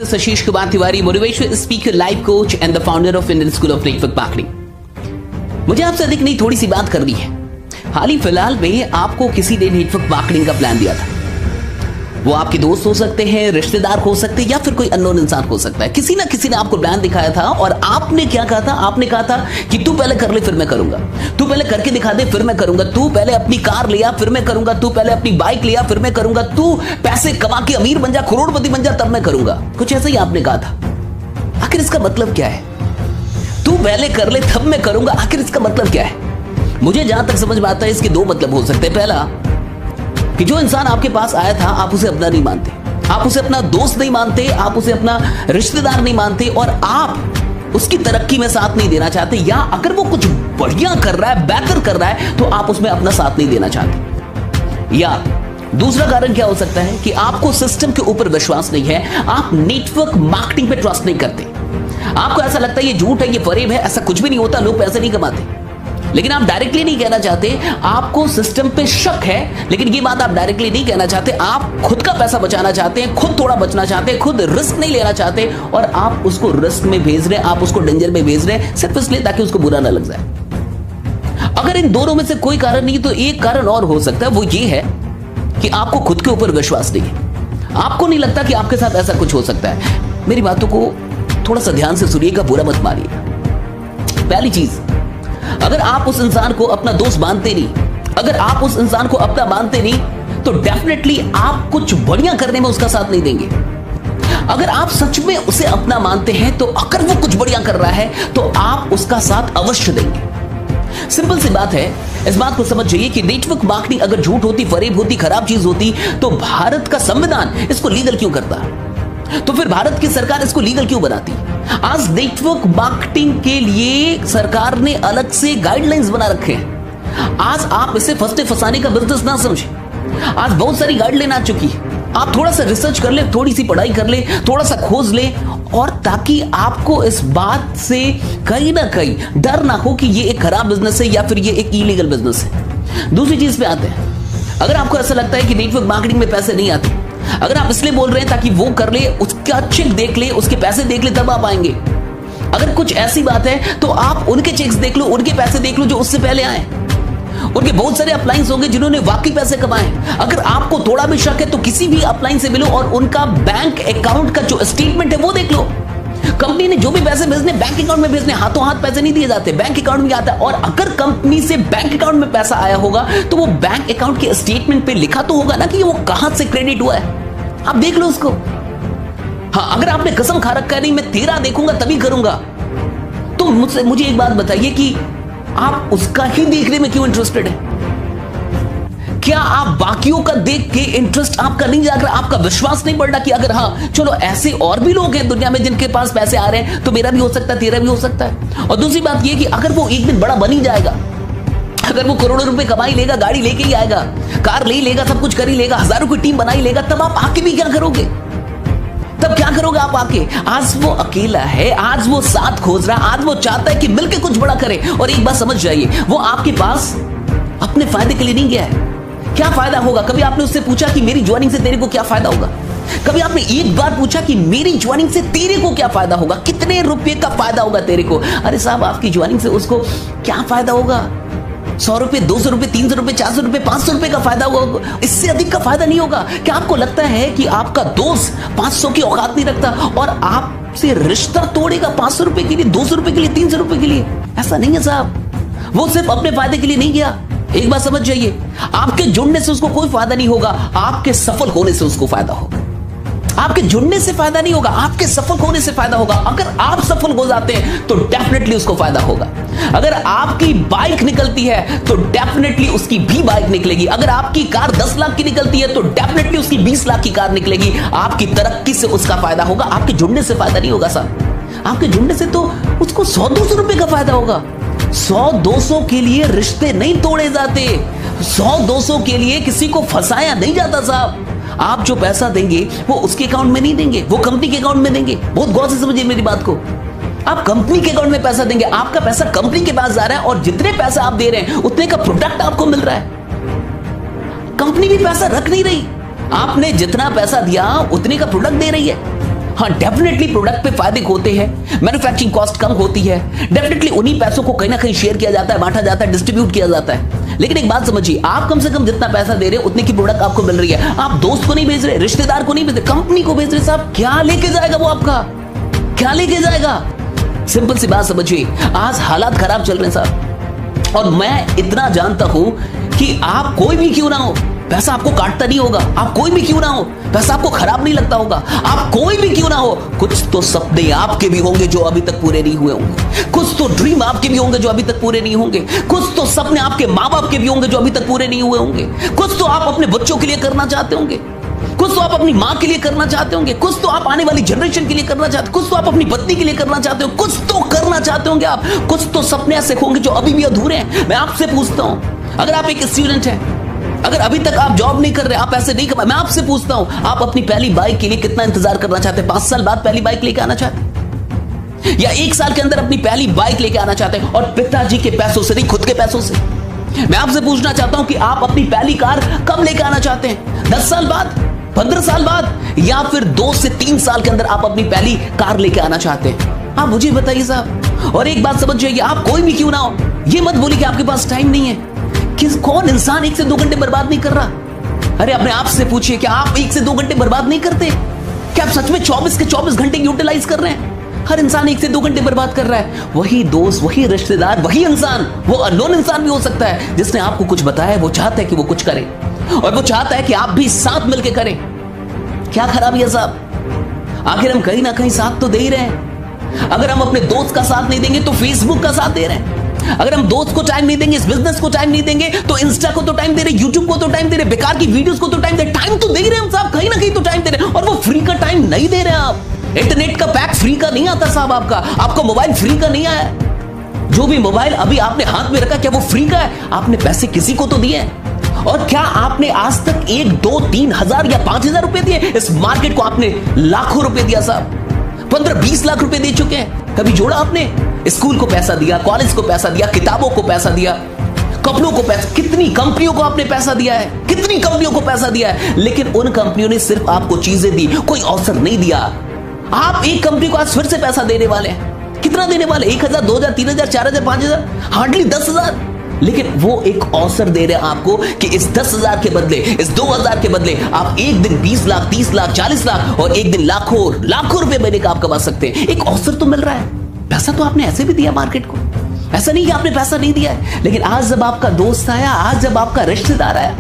Ashish Kumar Tiwari, motivational speaker, life coach and the founder of Indian School of Network Marketing। मुझे आपसे अधिक नहीं थोड़ी सी बात करनी है। हाल ही फिलहाल में आपको किसी ने नेटवर्क मार्केटिंग का प्लान दिया था। वो आपके दोस्त हो सकते हैं, रिश्तेदार हो सकते हैं या फिर कोई अननोन इंसान हो सकता है। किसी ना किसी ने आपको प्लान दिखाया था और आपने क्या कहा था? आपने कहा था कि तू पहले कर ले फिर मैं करूंगा, तू पहले करके दिखा दे फिर मैं करूंगा, तू पहले अपनी कार लिया फिर मैं करूंगा, तू पहले अपनी बाइक लिया फिर मैं करूंगा, तू पैसे कमा के अमीर बन जा, करोड़पति बन जा, तब मैं करूंगा। कुछ ऐसा ही आपने कहा था। आखिर इसका मतलब क्या है? तू पहले कर ले तब मैं करूंगा, आखिर इसका मतलब क्या है? मुझे जहां तक समझ में आता है इसके दो मतलब हो सकते हैं। पहला कि जो इंसान आपके पास आया था आप उसे अपना नहीं मानते, आप उसे अपना दोस्त नहीं मानते, आप उसे अपना रिश्तेदार नहीं मानते और आप उसकी तरक्की में साथ नहीं देना चाहते, या अगर वो कुछ बढ़िया कर रहा है, बेहतर कर रहा है तो आप उसमें अपना साथ नहीं देना चाहते। या दूसरा कारण क्या हो सकता है कि आपको सिस्टम के ऊपर विश्वास नहीं है, आप नेटवर्क मार्केटिंग पे ट्रस्ट नहीं करते। आपको ऐसा लगता है ये झूठ है, ये फरेब है, ऐसा कुछ भी नहीं होता, लोग पैसे नहीं कमाते। लेकिन आप डायरेक्टली नहीं कहना चाहते, आपको सिस्टम पे शक है, लेकिन ये बात आप डायरेक्टली नहीं कहना चाहते। आप खुद का पैसा बचाना चाहते हैं, खुद थोड़ा बचना चाहते हैं, खुद रिस्क नहीं लेना चाहते और आप उसको रिस्क में भेज रहे हैं, आप उसको डेंजर में भेज रहे हैं सिर्फ इसलिए ताकि उसको बुरा ना लग जाए। अगर इन दोनों में से कोई कारण नहीं तो एक कारण और हो सकता है, वो ये है कि आपको खुद के ऊपर विश्वास नहीं है। आपको नहीं लगता कि आपके साथ ऐसा कुछ हो सकता है। मेरी बातों को थोड़ा सा ध्यान से सुनिएगा, बुरा मत मानिएगा। पहली चीज, अगर आप उस इंसान को अपना दोस्त मानते नहीं, अगर आप उस इंसान को अपना मानते नहीं तो डेफिनेटली आप कुछ बढ़िया करने में उसका साथ नहीं देंगे। अगर आप सच में उसे अपना मानते हैं तो अगर वो कुछ बढ़िया कर रहा है तो आप उसका साथ अवश्य देंगे। सिंपल सी बात है, इस बात को समझ जाइए कि नेटवर्क मार्केटिंग अगर झूठ होती, फरेब होती, खराब चीज होती तो भारत का संविधान इसको लीगल क्यों करता? तो फिर भारत की सरकार इसको लीगल क्यों बनाती? आज नेटवर्क मार्केटिंग के लिए सरकार ने अलग से गाइडलाइंस बना रखे हैं। आज आप इसे फंसते फंसाने का बिजनेस ना समझें। आज बहुत सारी गाइडलाइन आ चुकी है। आप थोड़ा सा रिसर्च कर ले, थोड़ी सी पढ़ाई कर ले, थोड़ा सा खोज ले, और ताकि आपको इस बात से कहीं ना कहीं डर ना हो कि ये एक खराब बिजनेस है या फिर ये एक इलीगल बिजनेस है। दूसरी चीज पे आते हैं, अगर आपको ऐसा लगता है कि नेटवर्क मार्केटिंग में पैसे नहीं आते, अगर आप इसलिए बोल रहे हैं ताकि वो कर ले, उसका चेक देख ले, उसके पैसे देख ले तब आप आएंगे, अगर कुछ ऐसी बात है तो आप उनके चेक्स देख लो, उनके पैसे देख लो जो उससे पहले आए। उनके बहुत सारे अपलाइंस होंगे जिन्होंने वाकई पैसे कमाए। अगर आपको थोड़ा भी शक है तो किसी भी अपलाइन से मिलो और उनका बैंक अकाउंट का जो स्टेटमेंट है वो देख लो। कंपनी ने जो भी पैसे भेजने बैंक अकाउंट में भेजने, हाथों हाथ पैसे नहीं दिए जाते, बैंक अकाउंट में आता है। और अगर कंपनी से बैंक अकाउंट में पैसा आया होगा तो वो बैंक अकाउंट के स्टेटमेंट पे लिखा तो होगा ना कि वो कहां से क्रेडिट हुआ है, आप देख लो उसको। हाँ, अगर आपने कसम खा रखा है नहीं मैं तेरा देखूंगा तभी करूंगा, तो मुझे एक बात बताइए कि आप उसका ही देखने में क्यों इंटरेस्टेड है? क्या आप बाकियों का देख के इंटरेस्ट आपका नहीं जाग रहा? आपका विश्वास नहीं बढ़ रहा कि अगर हाँ चलो ऐसे और भी लोग हैं दुनिया में जिनके पास पैसे आ रहे हैं तो मेरा भी हो सकता है, तेरा भी हो सकता है। और दूसरी बात यह कि अगर वो एक दिन बड़ा बन ही जाएगा, अगर वो करोड़ों रुपए कमा ही लेगा, गाड़ी लेके ही आएगा, कार ले ही लेगा, सब कुछ कर ही लेगा, हजारों की टीम बना ही लेगा, तब आप आके भी क्या करोगे? तब क्या करोगे आप आके? आज वो अकेला है, आज वो साथ खोज रहा है, आज वो चाहता है कि मिलके कुछ बड़ा करे। और एक बात समझ जाइए, वो आपके पास अपने फायदे के लिए नहीं गया है। क्या फायदा होगा? कभी आपने उससे पूछा कि मेरी ज्वाइनिंग से तेरे को क्या फायदा होगा? कभी आपने एक बार पूछा कि मेरी ज्वाइनिंग से तेरे को क्या फायदा होगा? कितने रुपए का फायदा होगा तेरे को? अरे साहब, आपकी ज्वाइनिंग से उसको क्या फायदा होगा? 100 रुपए, 200 रुपए, 300 रुपए, 400 रुपए, 500 रुपए का फायदा होगा, इससे अधिक का फायदा नहीं होगा। क्या आपको लगता है कि आपका दोस्त 500 की औकात नहीं रखता और आपसे रिश्ता तोड़ेगा 500 रुपए के लिए, 200 रुपए के लिए, 300 रुपए के लिए? ऐसा नहीं है साहब। वो सिर्फ अपने फायदे के लिए नहीं गया। एक बात समझ जाइए, आपके जुड़ने से उसको कोई फायदा नहीं होगा, आपके सफल होने से उसको फायदा होगा। आपके जुड़ने से फायदा नहीं होगा, आपके सफल होने से फायदा होगा। अगर आप सफल हो जाते हैं तो डेफिनेटली उसको फायदा होगा। अगर आपकी बाइक निकलती है तो डेफिनेटली उसकी भी बाइक निकलेगी। अगर आपकी कार 10 लाख की निकलती है तो डेफिनेटली उसकी 20 लाख की कार निकलेगी। आपकी तरक्की से उसका फायदा होगा, आपके जुड़ने से फायदा नहीं होगा साहब। आपके जुड़ने से तो उसको 100-200 रुपए का फायदा होगा। 100-200 के लिए रिश्ते नहीं तोड़े जाते, 100-200 के लिए किसी को फंसाया नहीं जाता साहब। आप जो पैसा देंगे वो उसके अकाउंट में नहीं देंगे, वो कंपनी के अकाउंट में देंगे। बहुत गौर से समझिए मेरी बात को। आप कंपनी के अकाउंट में पैसा देंगे, आपका पैसा कंपनी के पास जा रहा है और जितने पैसा आप दे रहे हैं उतने का प्रोडक्ट आपको मिल रहा है। कंपनी भी पैसा रख नहीं रही, आपने जितना पैसा दिया उतने का प्रोडक्ट दे रही है। हाँ डेफिनेटली प्रोडक्ट पे फायदे होते हैं, मैन्युफैक्चरिंग कॉस्ट कम होती है, डेफिनेटली उन्हीं पैसों को कहीं ना कहीं शेयर किया जाता है, बांटा जाता है, डिस्ट्रीब्यूट किया जाता है। लेकिन एक बात समझिए, आप कम से कम जितना पैसा दे रहे हैं उतने की प्रोडक्ट आपको मिल रही है। आप दोस्त को नहीं भेज रहे, रिश्तेदार को नहीं भेज रहे, कंपनी को भेज रहे। साहब क्या लेके जाएगा वो आपका, क्या लेके जाएगा? सिंपल सी बात समझिए, आज हालात खराब चल रहे हैं साहब, और मैं इतना जानता हूं कि आप कोई भी क्यों ना हो, पैसा आपको काटता नहीं होगा, आप कोई भी क्यों ना हो, पैसा आपको खराब नहीं लगता होगा, आप कोई भी क्यों ना हो, कुछ तो सपने आपके भी होंगे जो अभी तक पूरे नहीं हुए होंगे, कुछ तो ड्रीम आपके भी होंगे जो अभी तक पूरे नहीं होंगे, कुछ तो सपने आपके माँ बाप के भी होंगे जो अभी तक पूरे नहीं हुए होंगे, कुछ तो आप अपने बच्चों के लिए करना चाहते होंगे, कुछ तो आप अपनी माँ के लिए करना चाहते होंगे, कुछ तो आप आने वाली जनरेशन के लिए करना चाहते, कुछ तो आप अपनी पत्नी के लिए करना चाहते हो, कुछ तो करना चाहते होंगे आप, कुछ तो सपने ऐसे होंगे जो अभी भी अधूरे हैं। मैं आपसे पूछता हूं, अगर आप एक स्टूडेंट हैं, अगर अभी तक आप जॉब नहीं कर रहे, आप ऐसे नहीं कमा, मैं आपसे पूछता हूं, आप अपनी पहली बाइक के लिए कितना इंतजार करना चाहते हैं? 5 साल बाद पहली बाइक लेके आना चाहते, या 1 साल के अंदर अपनी पहली बाइक लेके आना चाहते हैं, और पिताजी के पैसों से नहीं, खुद के पैसों से? मैं आपसे पूछना चाहता हूं कि आप अपनी पहली कार कब लेके आना चाहते हैं? 10 साल बाद, 15 साल बाद, या फिर 2 से 3 साल के अंदर आप अपनी पहली कार लेके आना चाहते हैं? आप मुझे बताइए साहब। और एक बात समझ जाइए, आप कोई भी क्यों ना हो, ये मत बोलिए कि आपके पास टाइम नहीं है। कौन इंसान 1 से 2 घंटे बर्बाद नहीं कर रहा? अरे अपने आप से पूछिए, क्या आप 1 से 2 घंटे बर्बाद नहीं करते? क्या आप सच में 24 के 24 घंटे यूटिलाइज कर रहे हैं? हर इंसान 1 से 2 घंटे बर्बाद कर रहा है। वही दोस्त, वही रिश्तेदार, वही इंसान, वो अननोन इंसान भी हो सकता है जिसने आपको कुछ बताया, वो चाहता है कि वो कुछ करे, और वो चाहता है कि आप भी साथ मिलकर करें। क्या खराबी है साहब? आखिर हम कहीं ना कहीं साथ तो दे ही रहे हैं। अगर हम अपने दोस्त का साथ नहीं देंगे तो फेसबुक का साथ दे रहे हैं। अगर हम दोस्त को टाइम नहीं देंगे, इस बिजनेस को टाइम नहीं देंगे, तो इंस्टा को तो टाइम दे रहे, यूट्यूब को तो टाइम दे रहे, बेकार की वीडियोस को तो टाइम दे रहे। टाइम तो दे ही रहे हम साहब, कहीं ना कहीं तो टाइम दे रहे, और वो फ्री का टाइम नहीं दे रहे आप। इंटरनेट का पैक फ्री का नहीं आता साहब, आपका मोबाइल फ्री का नहीं आया। जो भी मोबाइल अभी आपने हाथ में रखा, क्या वो फ्री का है? आपने पैसे किसी को तो दिए हैं। और क्या आपने आज तक 1, 2, 3 हजार या 5 हजार रुपए दिए? इस मार्केट को आपने लाखों रुपए दिया साहब, 15-20 लाख रुपए दे चुके हैं। कभी जोड़ा आपने? स्कूल को पैसा दिया, कॉलेज को पैसा दिया, किताबों को पैसा दिया, कपड़ों को पैसा, कितनी कंपनियों को आपने पैसा दिया है, कितनी कंपनियों को पैसा दिया है। लेकिन उन कंपनियों ने सिर्फ आपको चीजें दी, कोई अवसर नहीं दिया। आप एक कंपनी को आज फिर से पैसा देने वाले हैं, कितना देने वाले? 1,000, 2,000, 3,000, 4,000, 5,000, हार्डली 10,000। लेकिन वो एक अवसर दे रहे हैं आपको कि इस 10,000 के बदले, इस 2,000 के बदले आप एक दिन 20 लाख, 30 लाख, 40 लाख, और एक दिन लाखों रुपए महीने का आप कमा सकते हैं। एक अवसर तो मिल रहा है। पैसा तो आपने ऐसे भी दिया मार्केट को, ऐसा नहीं कि आपने पैसा नहीं दिया है। लेकिन आज जब आपका दोस्त आया, आज जब आपका रिश्तेदार आया,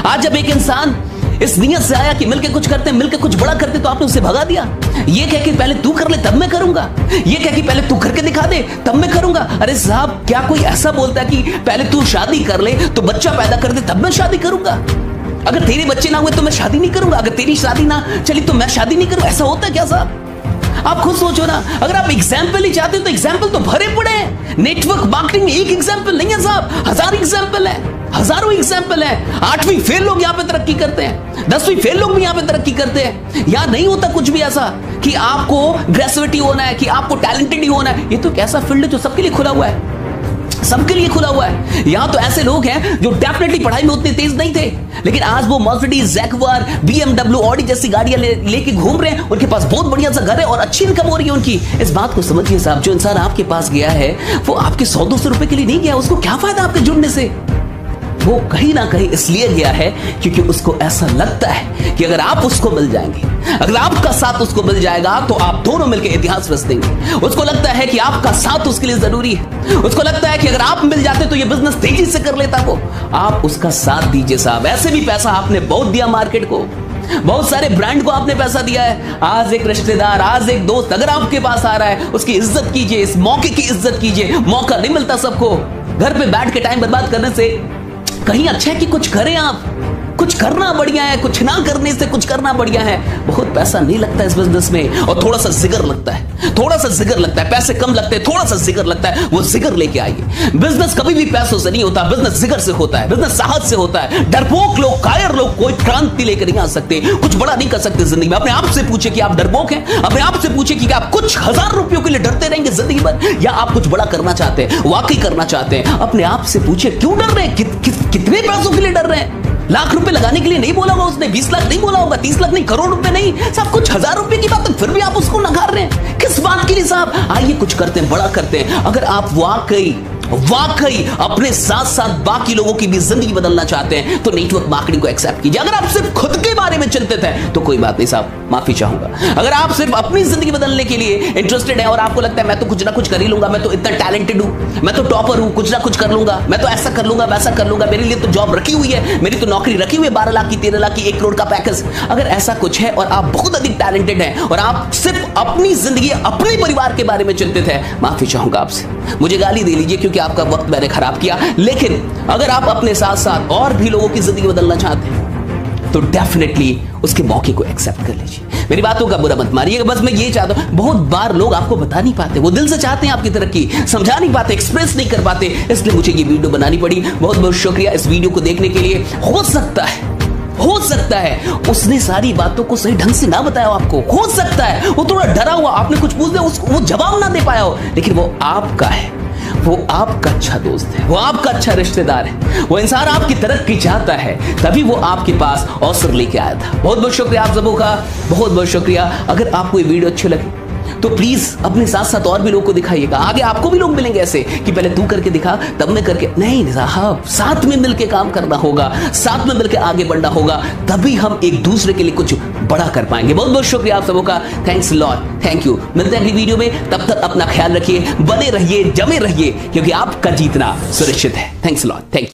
आज जब एक इंसान इस नियत से आया कि मिलकर कुछ करते, मिलकर कुछ बड़ा करते, तो आपने उसे भगा दिया। ये कह के पहले तू कर ले तब मैं करूंगा, ये कह के पहले तू करके दिखा दे तब मैं करूंगा। अरे साहब, क्या कोई ऐसा बोलता है कि पहले तू शादी कर ले, तो बच्चा पैदा कर दे तब मैं शादी करूंगा? अगर तेरे बच्चे ना हुए तो मैं शादी नहीं करूंगा, अगर तेरी शादी ना चली तो मैं शादी नहीं करूंगा? ऐसा होता है क्या साहब? आप खुद सोचो ना। अगर आप एग्जाम्पल ही चाहते हो तो एग्जाम्पल तो भरे पड़े हैं। नेटवर्क मार्केटिंग एक एग्जाम्पल नहीं है साहब, 1000 एग्जाम्पल है, हजारों एग्जाम्पल है। 8वीं फेल लोग यहाँ पे तरक्की करते हैं, 10वीं फेल लोग भी यहाँ पे तरक्की करते हैं। यहाँ नहीं होता कुछ भी ऐसा कि आपको ग्रेजुएटी होना है, कि आपको टैलेंटेड ही होना है। ये तो एक ऐसा फील्ड है जो सबके लिए खुला हुआ है, सबके लिए खुला हुआ है। यहां तो ऐसे लोग हैं जो डेफिनेटली पढ़ाई में उतने तेज नहीं थे, लेकिन आज वो मर्सिडीज, जैगुआर, BMW, ऑडी जैसी गाड़ियां लेके घूम रहे हैं। उनके पास बहुत बढ़िया सा घर है और अच्छी इनकम हो रही है उनकी। इस बात को समझिए साहब, जो इंसान आपके पास गया है वो आपके 100-200 रुपए के लिए नहीं गया। उसको क्या फायदा आपके जुड़ने से? वो कहीं ना कहीं इसलिए गया है क्योंकि उसको ऐसा लगता है कि अगर आप उसको मिल जाएंगे, अगर आपका साथ उसको मिल जाएगा, तो आप दोनों मिलकर इतिहास रच देंगे। उसको लगता है कि आपका साथ उसके लिए जरूरी है। उसको लगता है कि अगर आप मिल जाते तो ये बिजनेस तेजी से कर लेता वो। आप उसका साथ दीजिए साहब। ऐसे भी पैसा आपने बहुत दिया मार्केट को, बहुत सारे ब्रांड को आपने पैसा दिया है। आज एक रिश्तेदार, आज एक दोस्त अगर आपके पास आ रहा है, उसकी इज्जत कीजिए, इस मौके की इज्जत कीजिए। मौका नहीं मिलता सबको। घर पे बैठ के टाइम बर्बाद करने से कहीं अच्छा है कि कुछ करें। आप कुछ करना बढ़िया है, कुछ ना करने से कुछ करना बढ़िया है। बहुत पैसा नहीं लगता इस बिजनेस में, और थोड़ा सा जिगर लगता है, थोड़ा सा जिगर लगता है। पैसे कम लगते हैं, थोड़ा सा जिगर लगता है। वो जिगर लेके आइए। बिजनेस कभी भी पैसों से नहीं होता, बिजनेस जिगर से होता है, बिजनेस साहस से होता है। डरपोक लोग, कायर लोग कोई क्रांति लेकर नहीं आ सकते, कुछ बड़ा नहीं कर सकते जिंदगी में। अपने आप से पूछे कि आप डरपोक हैं? अपने आप से पूछे कि आप कुछ 1000 रुपयों के लिए डरते रहेंगे जिंदगी भर, या आप कुछ बड़ा करना चाहते हैं, वाकई करना चाहते हैं? अपने आप से पूछे क्यों डर रहे हैं, कितने पैसों के लिए डर रहे हैं? लाख रुपए लगाने के लिए नहीं बोला होगा उसने, 20 लाख नहीं बोला होगा, 30 लाख नहीं, करोड़ रुपए नहीं साहब, कुछ हजार रुपए की बात है, फिर भी आप उसको नकार रहे हैं। किस बात के लिए साहब? आइए कुछ करते हैं, बड़ा करते हैं। अगर आप वाकई अपने साथ साथ बाकी लोगों की भी जिंदगी बदलना चाहते हैं तो नेटवर्क मार्केटिंग को एक्सेप्ट कीजिए। अगर आप सिर्फ खुद के बारे में चिंतित हैं तो कोई बात नहीं साहब, माफी चाहूंगा। अगर आप सिर्फ अपनी जिंदगी बदलने के लिए इंटरेस्टेड है और आपको लगता है मैं तो कुछ ना कुछ कर ही लूंगा, मैं तो इतना टैलेंटेड हूं, मैं तो टॉपर हूं, कुछ ना कुछ कर लूंगा, मैं तो ऐसा कर लूंगा, वैसा कर लूंगा, मेरे लिए तो जॉब रखी हुई है, मेरी तो नौकरी रखी हुई है, 12 लाख की, 13 लाख की, 1 करोड़ का पैकेज। अगर ऐसा कुछ है और आप बहुत अधिक टैलेंटेड हैं और आप सिर्फ अपनी जिंदगी, अपने परिवार के बारे में चिंतित है, माफी चाहूंगा आपसे, मुझे गाली दे लीजिए क्योंकि आपका वक्त मैंने खराब किया। लेकिन अगर आप अपने साथ साथ और भी लोगों की जिंदगी बदलना चाहते हैं तो डेफिनेटली उसके मौके को एक्सेप्ट कर लीजिए। मेरी बातों का बुरा मत मारिएगा, बस मैं ये चाहता हूं, बहुत बार लोग आपको बता नहीं पाते, वो दिल से चाहते हैं आपकी तरक्की, समझा नहीं पाते, एक्सप्रेस नहीं कर पाते, इसलिए मुझे ये वीडियो बनानी पड़ी। बहुत बहुत शुक्रिया इस वीडियो को देखने के लिए। हो सकता है उसने सारी बातों को सही ढंग से ना बताया हो आपको, हो सकता है वो थोड़ा डरा हुआ, आपने कुछ पूछ दिया उसको वो जवाब ना दे पाया हो, लेकिन वो आपका है, वो आपका अच्छा दोस्त है, वो आपका अच्छा रिश्तेदार है, वो इंसान आपकी तरक्की चाहता है, तभी वो आपके पास अवसर लेके आया था। बहुत बहुत शुक्रिया आप सबों का, बहुत बहुत शुक्रिया। अगर आपको ये वीडियो अच्छी लगी तो प्लीज अपने साथ साथ और भी लोगों को दिखाइएगा। आगे आपको भी लोग मिलेंगे ऐसे कि पहले तू करके दिखा तब मैं करके, नहीं साहब, साथ में मिलकर काम करना होगा, साथ में मिलकर आगे बढ़ना होगा, तभी हम एक दूसरे के लिए कुछ बड़ा कर पाएंगे। बहुत बहुत शुक्रिया आप सबों का, थैंक्स लॉट, थैंक यू। मिलते हैं अगली वीडियो में, तब तक अपना ख्याल रखिए, बने रहिए, जमे रहिए, क्योंकि आपका जीतना सुरक्षित है। Thanks lot, thank you.